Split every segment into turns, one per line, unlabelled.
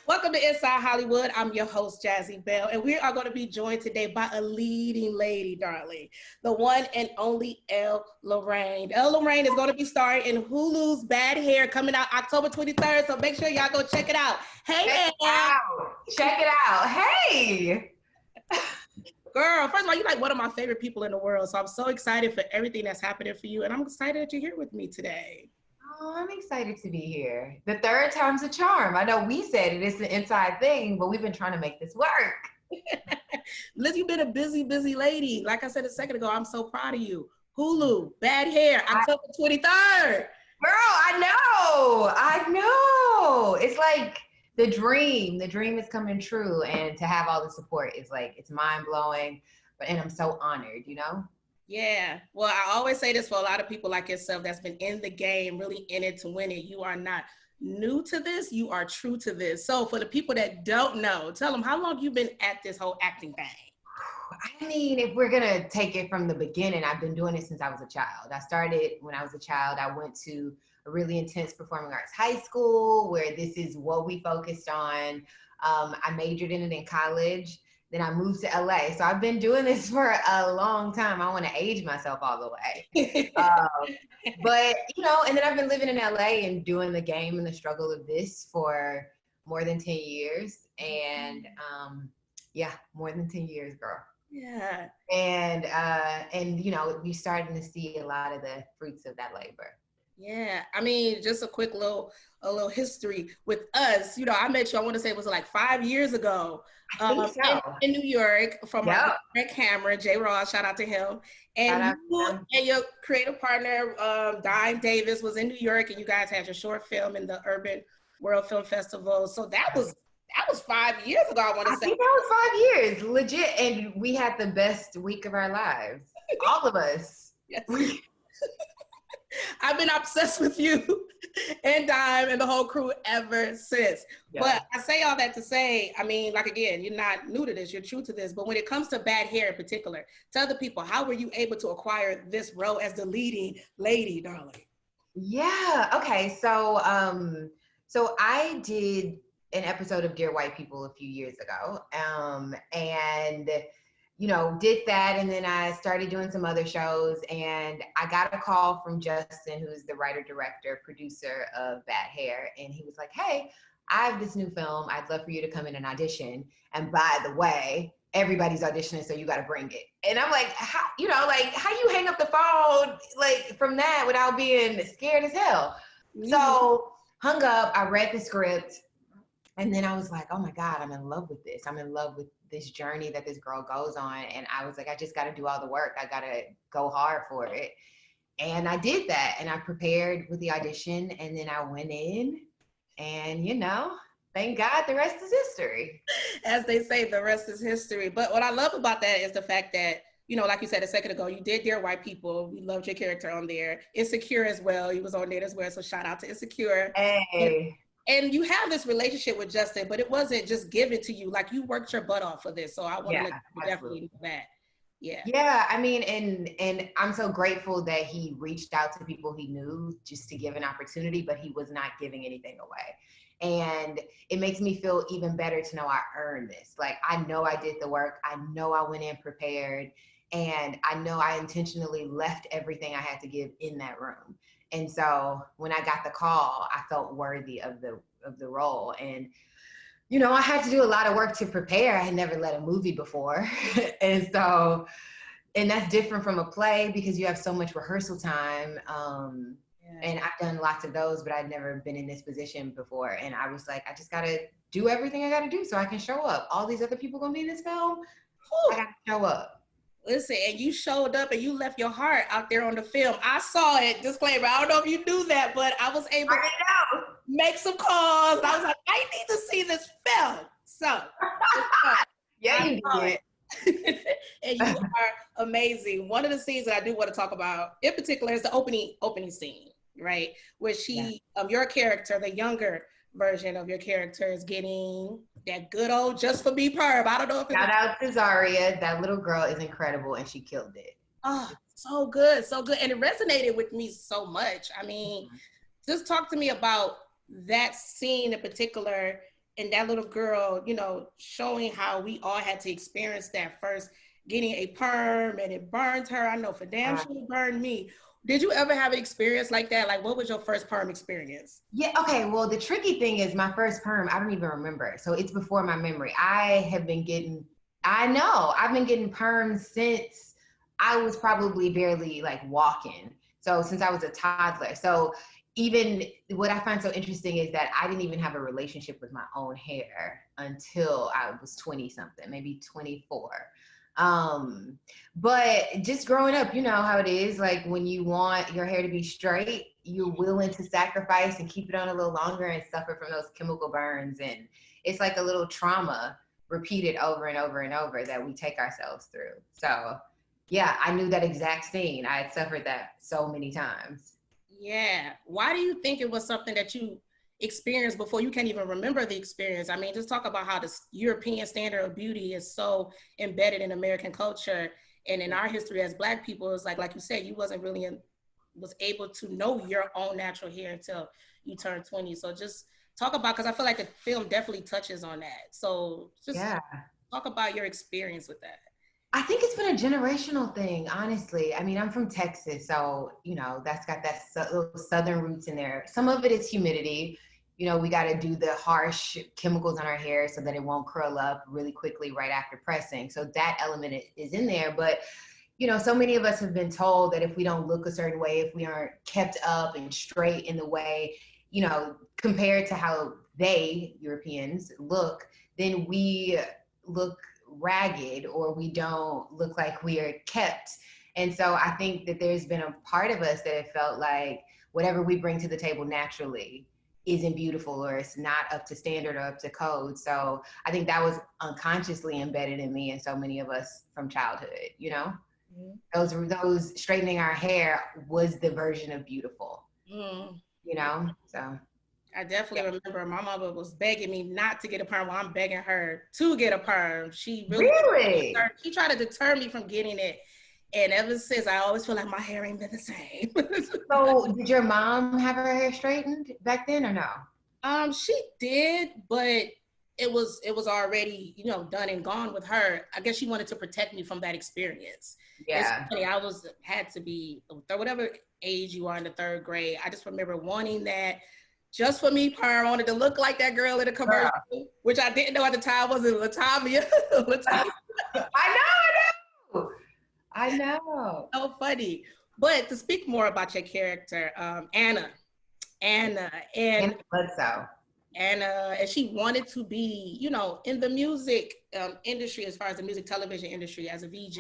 Welcome to Inside Hollywood. I'm your host, Jazzie Belle, and we are going to be joined today by a leading lady, darling, the one and only Elle Lorraine. Elle Lorraine is going to be starring in Hulu's Bad Hair, coming out October 23rd, so make sure y'all go check it out. Hey, Elle.
Check it out. Hey.
Girl, first of all, you're like one of my favorite people in the world, so I'm so excited for everything that's happening for you, and I'm excited that you're here with me today.
Oh, I'm excited to be here. The third time's a charm. I know we said it's an inside thing, but we've been trying to make this work.
Liz, you've been a busy, busy lady. Like I said a second ago, I'm so proud of you. Hulu, Bad Hair, October 23rd.
Girl, I know. It's like the dream. The dream is coming true. And to have all the support is like, it's mind blowing. And I'm so honored, you know?
Yeah. Well, I always say this for a lot of people like yourself that's been in the game, really in it to win it. You are not new to this. You are true to this. So for the people that don't know, tell them how long you've been at this whole acting thing.
I mean, if we're going to take it from the beginning, I've been doing it since I was a child. I started when I was a child. I went to a really intense performing arts high school where this is what we focused on. I majored in it in college. Then I moved to LA. So I've been doing this for a long time. I want to age myself all the way. But, you know, and then I've been living in LA and doing the game and the struggle of this for more than 10 years. And yeah, more than 10 years, girl.
Yeah.
And you know, we're starting to see a lot of the fruits of that labor.
Yeah, I mean, just a quick little history with us. You know, I met you, I want to say it was like 5 years ago.
I think so.
in New York from my friend Cameron, J. Ross, shout out to him. And you and your creative partner, Dime Davis, was in New York, and you guys had your short film in the Urban World Film Festival. So that was 5 years ago, I want to say.
I think that was 5 years, legit. And we had the best week of our lives. All of us.
Yes. I've been obsessed with you and Dime and the whole crew ever since. Yeah. But I say all that to say, I mean, like, again, you're not new to this, you're true to this. But when it comes to Bad Hair in particular, tell the people, how were you able to acquire this role as the leading lady, darling?
Yeah, okay. So I did an episode of Dear White People a few years ago. And you know, did that, and then I started doing some other shows, and I got a call from Justin, who's the writer, director, producer of Bad Hair, and he was like, hey, I have this new film. I'd love for you to come in and audition. And by the way, everybody's auditioning, so you got to bring it. And I'm like, how you hang up the phone like from that without being scared as hell? Mm-hmm. So hung up, I read the script, and then I was like, oh my God, I'm in love with this. I'm in love with this journey that this girl goes on. And I was like, I just got to do all the work. I got to go hard for it. And I did that. And I prepared with the audition. And then I went in and, you know, thank God the rest is history.
As they say, the rest is history. But what I love about that is the fact that, you know, like you said a second ago, you did Dear White People. We loved your character on there. Insecure as well. He was on there as well. So shout out to Insecure.
Hey.
And you have this relationship with Justin, but it wasn't just given to you. Like, you worked your butt off for this. So I want to definitely do that. Yeah.
Yeah. I mean, and I'm so grateful that he reached out to people he knew just to give an opportunity, but he was not giving anything away. And it makes me feel even better to know I earned this. Like, I know I did the work. I know I went in prepared, and I know I intentionally left everything I had to give in that room. And so when I got the call, I felt worthy of the role. And, you know, I had to do a lot of work to prepare. I had never led a movie before. And that's different from a play because you have so much rehearsal time. And I've done lots of those, but I'd never been in this position before. And I was like, I just got to do everything I got to do so I can show up. All these other people going to be in this film. I got to show up.
Listen, and you showed up and you left your heart out there on the film. I saw it, disclaimer. I don't know if you knew that, but I was able to make some calls. I was like, I need to see this film. So,
yeah, you did.
And you are amazing. One of the scenes that I do want to talk about in particular is the opening scene, right? Where your character, the younger version of your character, is getting that good old just for me perm. I don't know if
shout out to Zaria. That little girl is incredible and she killed it.
Oh, So good, so good. And it resonated with me so much. I mean, just talk to me about that scene in particular and that little girl, you know, showing how we all had to experience that first, getting a perm and it burned her. I know for damn sure it burned me. Did you ever have an experience like that? Like, what was your first perm experience?
Yeah, okay. Well, the tricky thing is my first perm, I don't even remember. So it's before my memory. I've been getting perms since I was probably barely like walking. So since I was a toddler. So even what I find so interesting is that I didn't even have a relationship with my own hair until I was 20 something, maybe 24. But just growing up, you know how it is. Like when you want your hair to be straight, you're willing to sacrifice and keep it on a little longer and suffer from those chemical burns. And it's like a little trauma repeated over and over and over that we take ourselves through. So yeah, I knew that exact scene. I had suffered that so many times.
Yeah. Why do you think it was something that you experienced before you can't even remember the experience? I mean, just talk about how the European standard of beauty is so embedded in American culture and in our history as Black people. It's like you said, you wasn't really was able to know your own natural hair until you turned 20. So just talk about, because I feel like the film definitely touches on that. So just talk about your experience with that.
I think it's been a generational thing, honestly. I mean, I'm from Texas, so, you know, that's got that those southern roots in there. Some of it is humidity. You know, we got to do the harsh chemicals on our hair so that it won't curl up really quickly right after pressing. So that element is in there. But, you know, so many of us have been told that if we don't look a certain way, if we aren't kept up and straight in the way, you know, compared to how they, Europeans, look, then we look ragged or we don't look like we are kept. And so I think that there's been a part of us that it felt like whatever we bring to the table naturally isn't beautiful or it's not up to standard or up to code. So I think that was unconsciously embedded in me and so many of us from childhood, you know? Those straightening our hair was the version of beautiful, you know? So
I definitely remember my mama was begging me not to get a perm while I'm begging her to get a perm. She really? She tried to deter me from getting it. And ever since, I always feel like my hair ain't been the same.
So did your mom have her hair straightened back then or no?
She did, but it was already, you know, done and gone with her. I guess she wanted to protect me from that experience.
Yeah.
It's funny, had to be whatever age you are in the third grade. I just remember wanting that just for me, perm. I wanted to look like that girl in the commercial, which I didn't know at the time wasn't Latavia.
I know.
So funny. But to speak more about your character, Anna and
Bledsoe.
And she wanted to be, you know, in the music industry, as far as the music television industry as a VJ,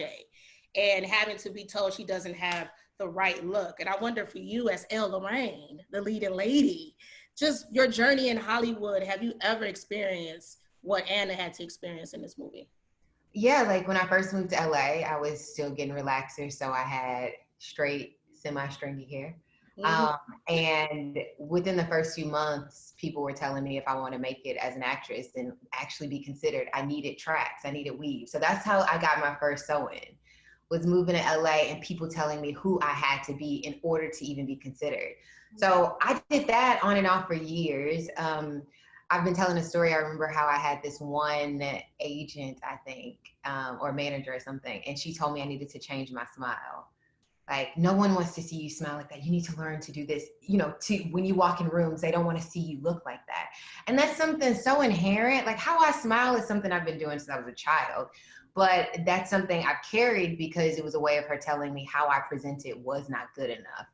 and having to be told she doesn't have the right look. And I wonder for you as Elle Lorraine, the leading lady, just your journey in Hollywood, have you ever experienced what Anna had to experience in this movie?
Yeah, like when I first moved to LA, I was still getting relaxers, so I had straight, semi-stringy hair. And within the first few months, people were telling me if I want to make it as an actress and actually be considered, I needed tracks, I needed weave. So that's how I got my first sew-in, was moving to LA and people telling me who I had to be in order to even be considered. So I did that on and off for years. I've been telling a story. I remember how I had this one agent, I think, or manager or something, and she told me I needed to change my smile. Like, no one wants to see you smile like that. You need to learn to do this. You know, when you walk in rooms, they don't want to see you look like that. And that's something so inherent. Like how I smile is something I've been doing since I was a child. But that's something I've carried because it was a way of her telling me how I presented was not good enough.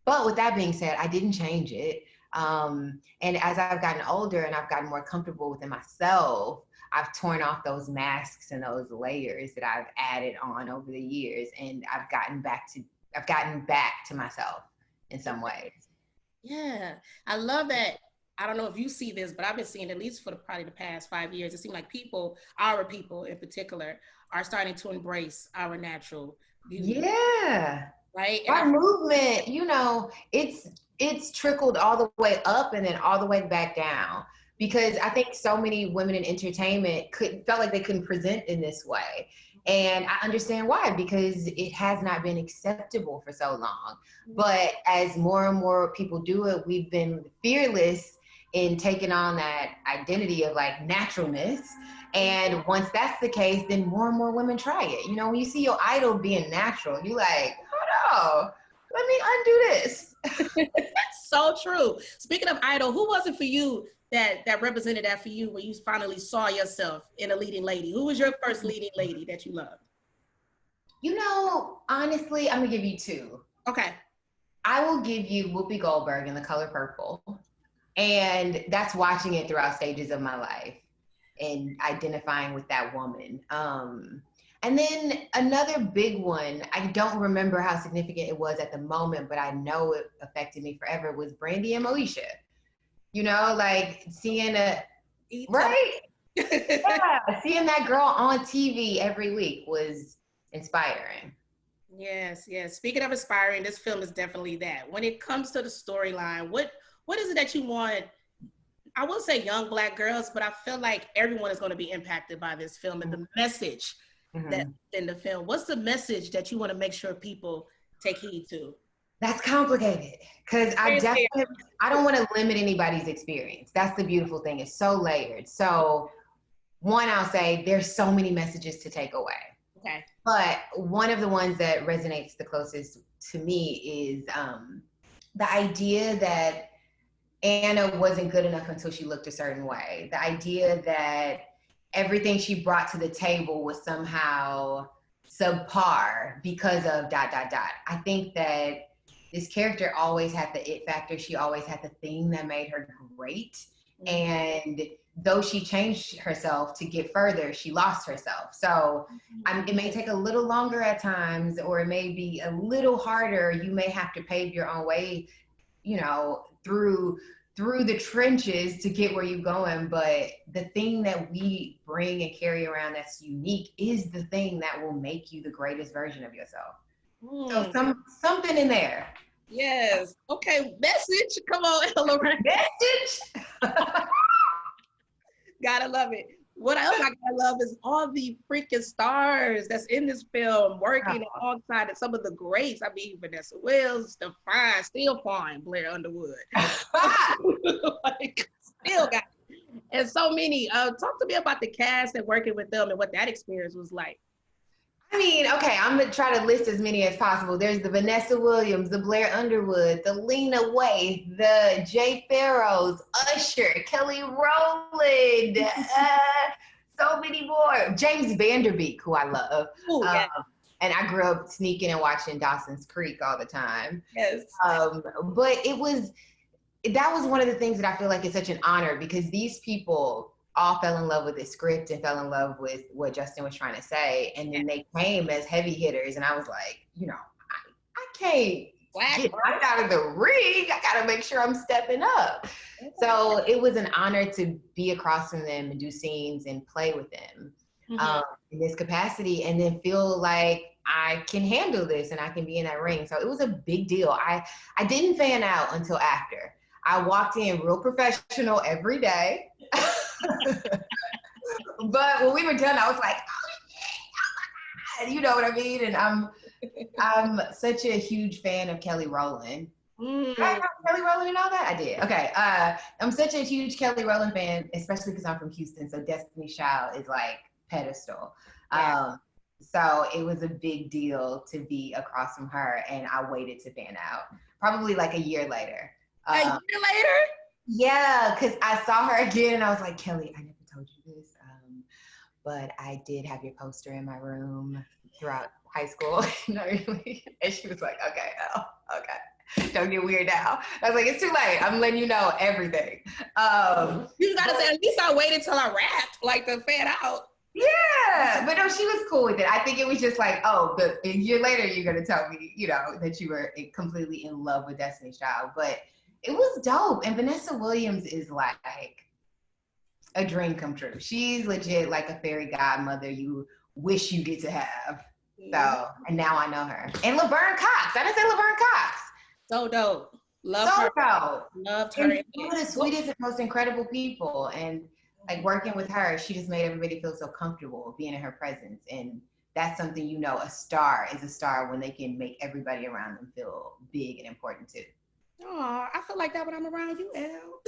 But with that being said, I didn't change it. And as I've gotten older and I've gotten more comfortable within myself, I've torn off those masks and those layers that I've added on over the years, and I've gotten back to myself in some ways.
Yeah, I love that. I don't know if you see this, but I've been seeing, at least for probably the past 5 years, it seems like our people in particular, are starting to embrace our natural beauty.
Yeah.
Right.
Our movement, you know, it's trickled all the way up and then all the way back down. Because I think so many women in entertainment felt like they couldn't present in this way. And I understand why, because it has not been acceptable for so long. But as more and more people do it, we've been fearless in taking on that identity of like naturalness. And once that's the case, then more and more women try it. You know, when you see your idol being natural, you like, hold on, let me undo this.
That's so true. Speaking of idol, who was it for you that represented that for you when you finally saw yourself in a leading lady? Who was your first leading lady that you loved?
You know, honestly, I'm gonna give you two.
Okay.
I will give you Whoopi Goldberg in The Color Purple. And that's watching it throughout stages of my life and identifying with that woman. And then another big one, I don't remember how significant it was at the moment, but I know it affected me forever, was Brandy and Moesha. You know, like seeing right? Yeah, seeing that girl on TV every week was inspiring.
Yes, yes. Speaking of inspiring, this film is definitely that. When it comes to the storyline, what is it that you want? I will say young Black girls, but I feel like everyone is going to be impacted by this film and the message that in the film. What's the message that you want to make sure people take heed to?
That's complicated because I don't want to limit anybody's experience. That's the beautiful thing. It's so layered. So one, I'll say there's so many messages to take away.
Okay.
But one of the ones that resonates the closest to me is the idea that Anna wasn't good enough until she looked a certain way. The idea that everything she brought to the table was somehow subpar because of ... I think that this character always had the it factor. She always had the thing that made her great. And though she changed herself to get further, she lost herself. So it may take a little longer at times, or it may be a little harder. You may have to pave your own way, you know, through the trenches to get where you're going. But the thing that we bring and carry around that's unique is the thing that will make you the greatest version of yourself. So something in there.
Yes. Okay. Message. Come on, Elle Lorraine.
Message.
Gotta love it. What else I gotta love is all the freaking stars that's in this film working alongside some of the greats. I mean, Vanessa Wills, the fine, still fine, Blair Underwood. Like, still got it. And so many. Talk to me about the cast and working with them and what that experience was like.
I mean, okay, I'm gonna try to list as many as possible. There's the Vanessa Williams, the Blair Underwood, the Lena Waithe, the Jay Farrows, Usher, Kelly Rowland, so many more. James Vanderbeek, who I love.
Ooh, yeah.
And I grew up sneaking and watching Dawson's Creek all the time.
Yes.
But that was one of the things that I feel like is such an honor, because these people all fell in love with the script and fell in love with what Justin was trying to say. And then they came as heavy hitters. And I was like, you know, I can't get right out of the ring. I got to make sure I'm stepping up. So it was an honor to be across from them and do scenes and play with them in this capacity, and then feel like I can handle this and I can be in that ring. So it was a big deal. I didn't fan out until after. I walked in real professional every day. But when we were done, I was like, oh, yeah, you know what I mean? And I'm such a huge fan of Kelly Rowland. Did I have Kelly Rowland and all that? I did. Okay. I'm such a huge Kelly Rowland fan, especially because I'm from Houston. So Destiny's Child is like pedestal. Yeah. So it was a big deal to be across from her, and I waited to fan out. Probably like a year later.
A year later?
Yeah, because I saw her again and I was like, Kelly, I never told you this, but I did have your poster in my room throughout high school. And she was like, okay, okay. Don't get weird now. I was like, it's too late. I'm letting you know everything.
You gotta say, at least I waited till I rapped, like to fan out.
Yeah, but no, she was cool with it. I think it was just like, oh, a year later, you're gonna tell me, you know, that you were completely in love with Destiny's Child. But it was dope. And Vanessa Williams is like a dream come true. She's legit like a fairy godmother you wish you get to have. So, and now I know her. And Laverne Cox. I didn't say Laverne Cox.
So dope. Love
so
her.
Dope.
Loved her.
One of the sweetest and most incredible people. And like working with her, she just made everybody feel so comfortable being in her presence. And that's something, you know, a star is a star when they can make everybody around them feel big and important too.
Oh, I feel like that when I'm around you, Elle.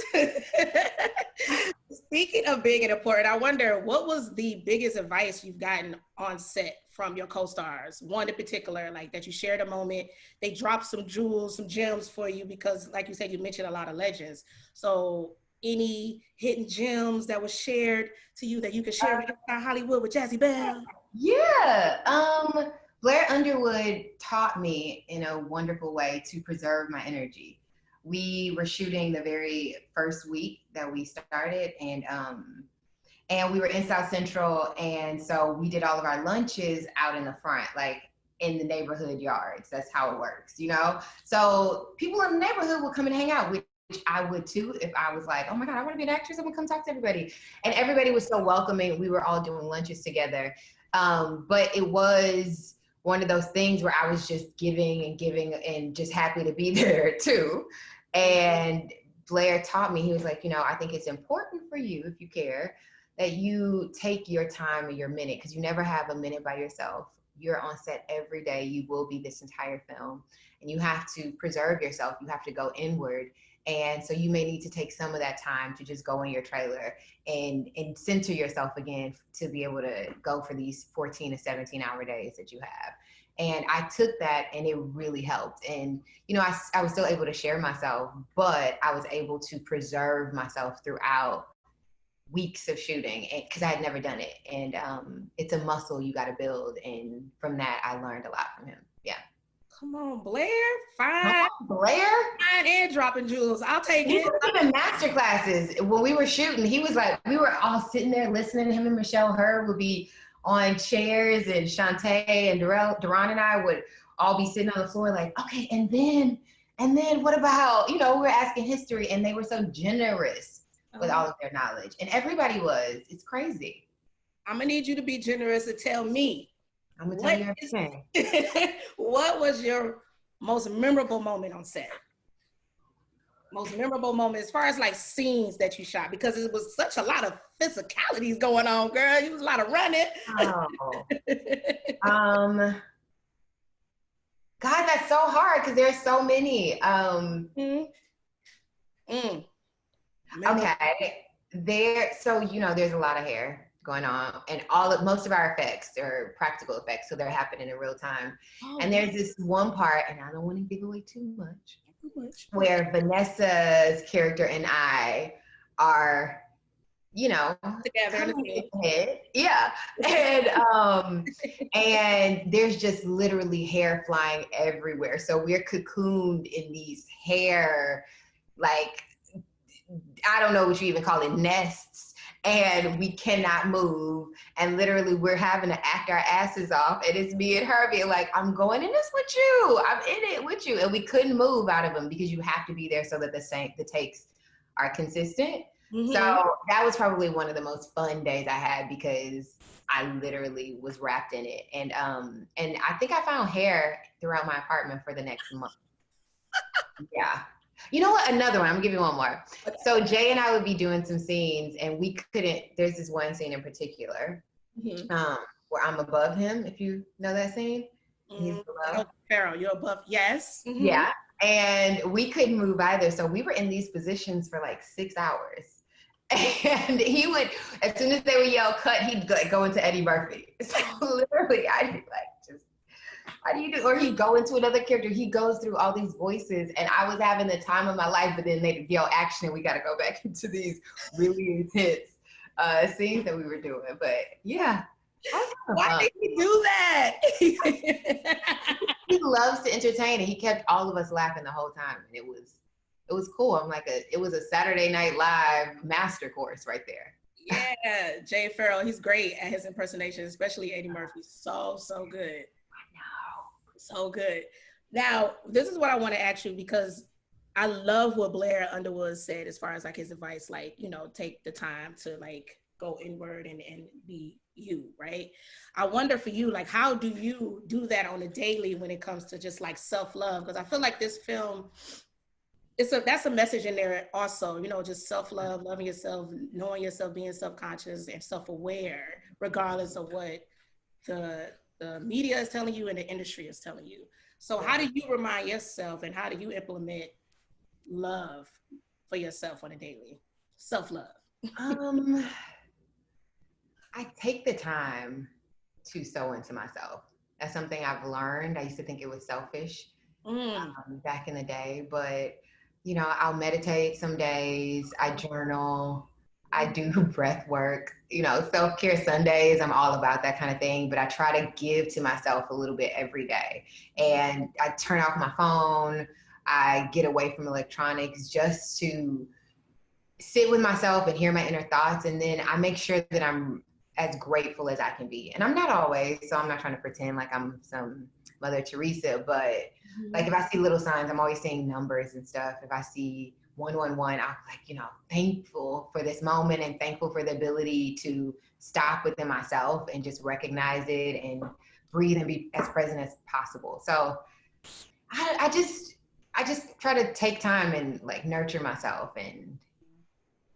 Speaking of big and important, I wonder what was the biggest advice you've gotten on set from your co-stars? One in particular, like that you shared a moment, they dropped some jewels, some gems for you because, like you said, you mentioned a lot of legends. So, any hidden gems that was shared to you that you could share with Hollywood with Jazzie Belle?
Yeah. Blair Underwood taught me in a wonderful way to preserve my energy. We were shooting the very first week that we started, and we were in South Central, and so we did all of our lunches out in the front, like in the neighborhood yards. That's how it works, you know? So people in the neighborhood would come and hang out, which I would too if I was like, oh my God, I want to be an actress. I'm gonna come talk to everybody. And everybody was so welcoming. We were all doing lunches together. But it was one of those things where I was just giving and giving and just happy to be there too. And Blair taught me, he was like, you know, I think it's important for you, if you care, that you take your time and your minute, because you never have a minute by yourself. You're on set every day. You will be this entire film, and you have to preserve yourself. You have to go inward. And so you may need to take some of that time to just go in your trailer and center yourself again to be able to go for these 14 to 17-hour days that you have. And I took that and it really helped. And, you know, I was still able to share myself, but I was able to preserve myself throughout weeks of shooting because I had never done it. And it's a muscle you got to build. And from that, I learned a lot from him. Yeah.
Come on, Blair. Fine.
Blair?
Fine and dropping jewels. I'll take
He
it.
was even master classes. When we were shooting, he was like, we were all sitting there listening. Him and Michelle Hurd would be on chairs, and Shantae and Duran and I would all be sitting on the floor like, okay, and then what about, you know, we're asking history, and they were so generous with all of their knowledge. And everybody was. It's crazy.
I'm going to need you to be generous and tell me.
I'm going to tell you everything.
What was your most memorable moment on set? Most memorable moment as far as like scenes that you shot, because it was such a lot of physicalities going on, girl. It was a lot of running.
God, that's so hard because there's so many. Okay, so you know, there's a lot of hair going on, and most of our effects are practical effects, so they're happening in real time. And there's this one part, and I don't want to give away too much, where Vanessa's character and I are, you know,
together.
Yeah. And there's just literally hair flying everywhere. So we're cocooned in these hair, like, I don't know what you even call it, nests, and we cannot move. And literally we're having to act our asses off. And it's me and her being like, I'm going in this with you. I'm in it with you. And we couldn't move out of them because you have to be there so that the takes are consistent. Mm-hmm. So that was probably one of the most fun days I had because I literally was wrapped in it. And I think I found hair throughout my apartment for the next month. Yeah. You know what? Another one. I'm gonna give you one more. Okay. So Jay and I would be doing some scenes, and we couldn't. There's this one scene in particular, where I'm above him. If you know that scene, he's below.
Farrell, you're above. Yes.
Mm-hmm. Yeah. And we couldn't move either, so we were in these positions for like 6 hours. And he would, as soon as they would yell cut, he'd like go into Eddie Murphy. So literally, I'd be like, just, how do you do? Or he'd go into another character. He goes through all these voices, and I was having the time of my life. But then they'd yell action, and we got to go back into these really intense scenes that we were doing. But yeah,
why did he do that?
He loves to entertain, and he kept all of us laughing the whole time, and it was cool. I'm like, it was a Saturday Night Live master course right there.
Yeah, Jay Farrell, he's great at his impersonation, especially Eddie Murphy. So good.
I know.
So good. Now, this is what I want to ask you, because I love what Blair Underwood said as far as like his advice, like, you know, take the time to like go inward and be you, right? I wonder for you, like, how do you do that on a daily when it comes to just like self-love? Because I feel like this film, that's a message in there also, you know, just self-love, loving yourself, knowing yourself, being self-conscious and self-aware, regardless of what the the media is telling you and the industry is telling you. So how do you remind yourself and how do you implement love for yourself on a daily? Self-love.
I take the time to sow into myself. That's something I've learned. I used to think it was selfish back in the day, but you know, I'll meditate some days, I journal, I do breath work, you know, self-care Sundays. I'm all about that kind of thing, but I try to give to myself a little bit every day. And I turn off my phone, I get away from electronics just to sit with myself and hear my inner thoughts. And then I make sure that I'm as grateful as I can be. And I'm not always, so I'm not trying to pretend like I'm some Mother Teresa, but like if I see little signs, I'm always seeing numbers and stuff. If I see 111, I'm like, you know, thankful for this moment and thankful for the ability to stop within myself and just recognize it and breathe and be as present as possible. So I just try to take time and like nurture myself and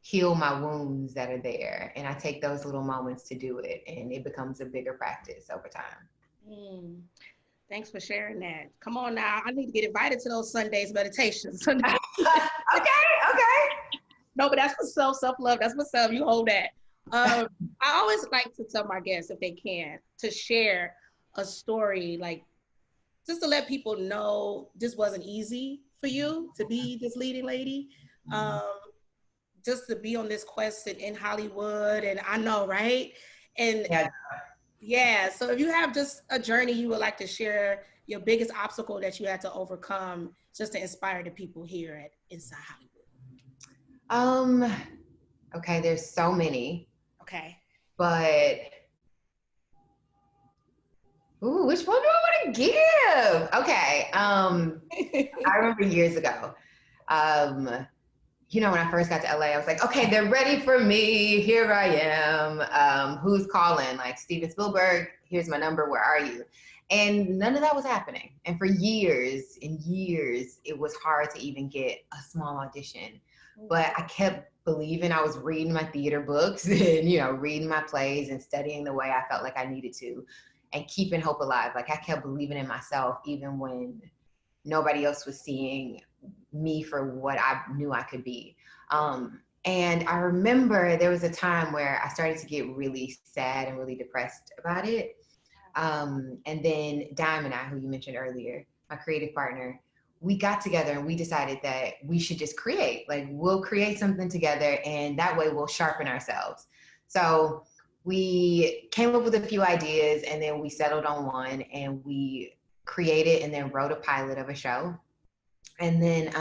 heal my wounds that are there. And I take those little moments to do it, and it becomes a bigger practice over time.
Thanks for sharing that. Come on now. I need to get invited to those Sundays meditations.
Okay.
No, but that's for self-love. That's for self. You hold that. I always like to tell my guests, if they can, to share a story, like just to let people know this wasn't easy for you to be this leading lady. Just to be on this quest in Hollywood, and I know, right? And yeah, so if you have just a journey you would like to share, your biggest obstacle that you had to overcome, just to inspire the people here at Inside Hollywood.
Okay, there's so many.
Okay.
But ooh, which one do I want to give? Okay. I remember years ago. You know, when I first got to LA, I was like, okay, they're ready for me. Here I am. Who's calling? Like, Steven Spielberg, here's my number. Where are you? And none of that was happening. And for years and years, it was hard to even get a small audition. But I kept believing. I was reading my theater books and, you know, reading my plays and studying the way I felt like I needed to and keeping hope alive. Like, I kept believing in myself, even when nobody else was seeing me for what I knew I could be. And I remember there was a time where I started to get really sad and really depressed about it. And then Dime and I, who you mentioned earlier, my creative partner, we got together and we decided that we should just create. Like, we'll create something together and that way we'll sharpen ourselves. So we came up with a few ideas and then we settled on one and we created and then wrote a pilot of a show. And then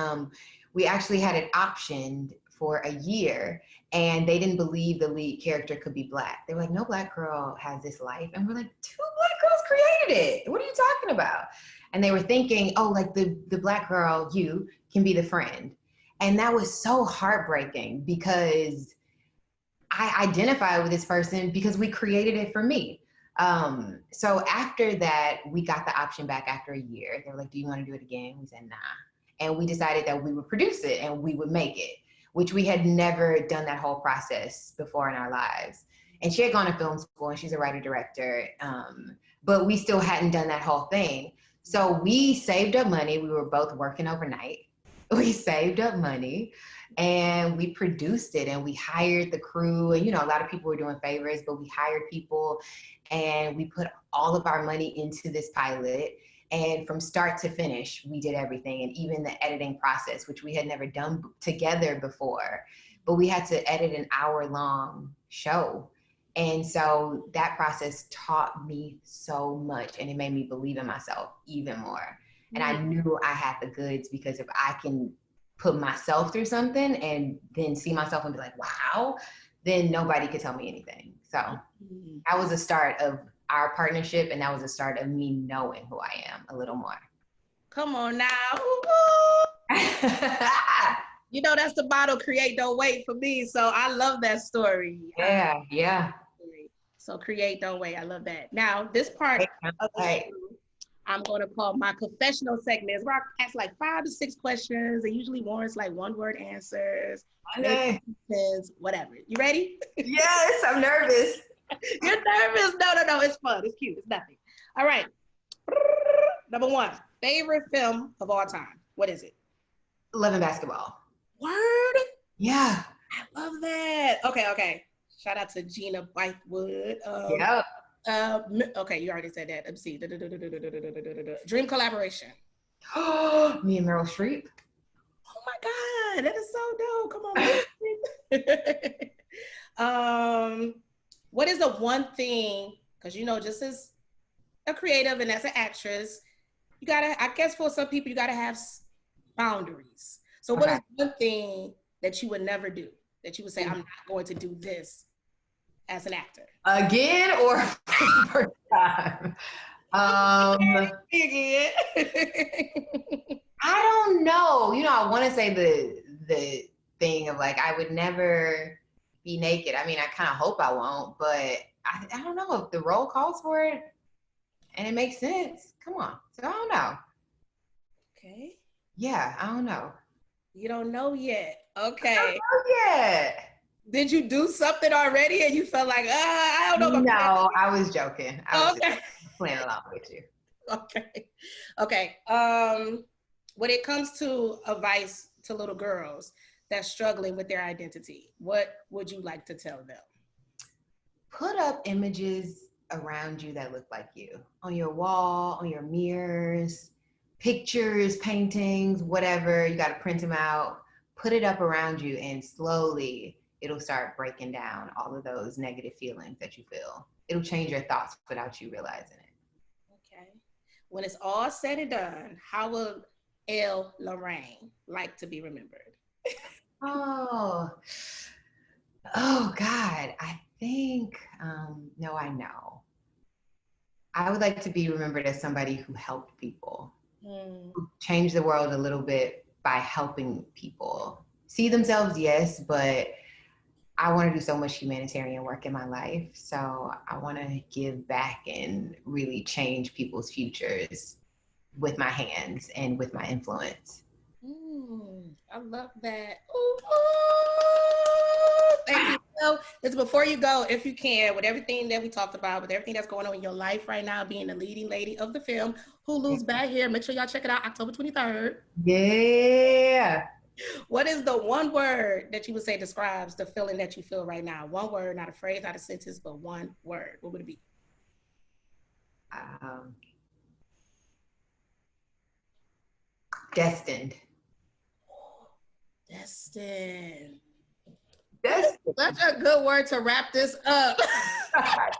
we actually had it optioned for a year and they didn't believe the lead character could be Black. They were like, no Black girl has this life. And we're like, 2 Black girls created it. What are you talking about? And they were thinking, oh, like the Black girl, you can be the friend. And that was so heartbreaking because I identify with this person because we created it for me. So after that, we got the option back after a year. They were like, do you want to do it again? We said, nah. And we decided that we would produce it and we would make it, which we had never done that whole process before in our lives. And she had gone to film school and she's a writer director, but we still hadn't done that whole thing. So we saved up money. We were both working overnight. We saved up money and we produced it and we hired the crew. And, you know, a lot of people were doing favors, but we hired people and we put all of our money into this pilot. And from start to finish, we did everything. And even the editing process, which we had never done together before, but we had to edit an hour-long show. And so that process taught me so much and it made me believe in myself even more. And I knew I had the goods because if I can put myself through something and then see myself and be like, wow, then nobody could tell me anything. So that was the start of our partnership, and that was the start of me knowing who I am a little more.
Come on now. You know, that's the motto, create, don't wait for me. So I love that story.
Yeah.
So create, don't wait. I love that. Now, this part of the show, I'm going to call my confessional segment, where I ask like 5 to 6 questions. It usually warrants like 1-word answers, whatever. You ready?
Yes, I'm nervous.
You're nervous? No. It's fun. It's cute. It's nothing. All right. Number one, favorite film of all time. What is it?
Love and Basketball.
Word.
Yeah.
I love that. Okay. Shout out to Gina Bythewood.
Yep.
Okay, you already said that. Let's see. Dream collaboration.
Me and Meryl Streep.
Oh my God, that is so dope. Come on. What is the one thing, because just as a creative and as an actress, you gotta, I guess for some people, you gotta have boundaries. So what is one thing that you would never do, that you would say, I'm not going to do this as an actor?
Again or first time?
Again.
I don't know. I want to say the thing of like, I would never be naked. I mean, I kind of hope I won't, but I don't know if the role calls for it and it makes sense. Come on. So I don't know.
Okay.
Yeah, I don't know.
You don't know yet. Okay. I don't
know yet.
Did you do something already and you felt like, I don't know?
No, I was joking. I was
just
playing along with you.
Okay. When it comes to advice to little girls that's struggling with their identity, what would you like to tell them?
Put up images around you that look like you. On your wall, on your mirrors, pictures, paintings, whatever. You got to print them out. Put it up around you, and slowly it'll start breaking down all of those negative feelings that you feel. It'll change your thoughts without you realizing it.
Okay. When it's all said and done, how will Elle Lorraine like to be remembered?
Oh God, I think, no, I know. I would like to be remembered as somebody who helped people, who changed the world a little bit by helping people see themselves, yes, but I want to do so much humanitarian work in my life. So I want to give back and really change people's futures with my hands and with my influence.
I love that. Ooh. Thank you. So, before you go, if you can, with everything that we talked about, with everything that's going on in your life right now, being the leading lady of the film, Hulu's back here. Make sure y'all check it out October 23rd.
Yeah.
What is the one word that you would say describes the feeling that you feel right now? One word, not a phrase, not a sentence, but one word. What would it be?
Destined.
Destined. That's such a good word to wrap this up.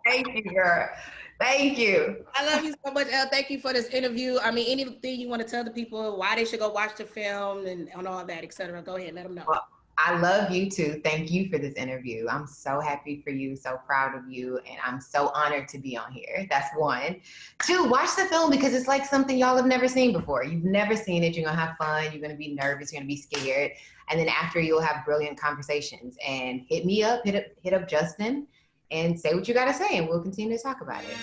Thank you, girl. Thank you.
I love you so much, Elle. Thank you for this interview. I mean, anything you want to tell the people, why they should go watch the film and all that, et cetera. Go ahead, let them know.
Well, I love you too. Thank you for this interview. I'm so happy for you, so proud of you, and I'm so honored to be on here. That's one. Two, watch the film because it's like something y'all have never seen before. You've never seen it. You're gonna have fun. You're gonna be nervous. You're gonna be scared, and then after you'll have brilliant conversations. And hit me up, hit up Justin, and say what you gotta say, and we'll continue to talk about it.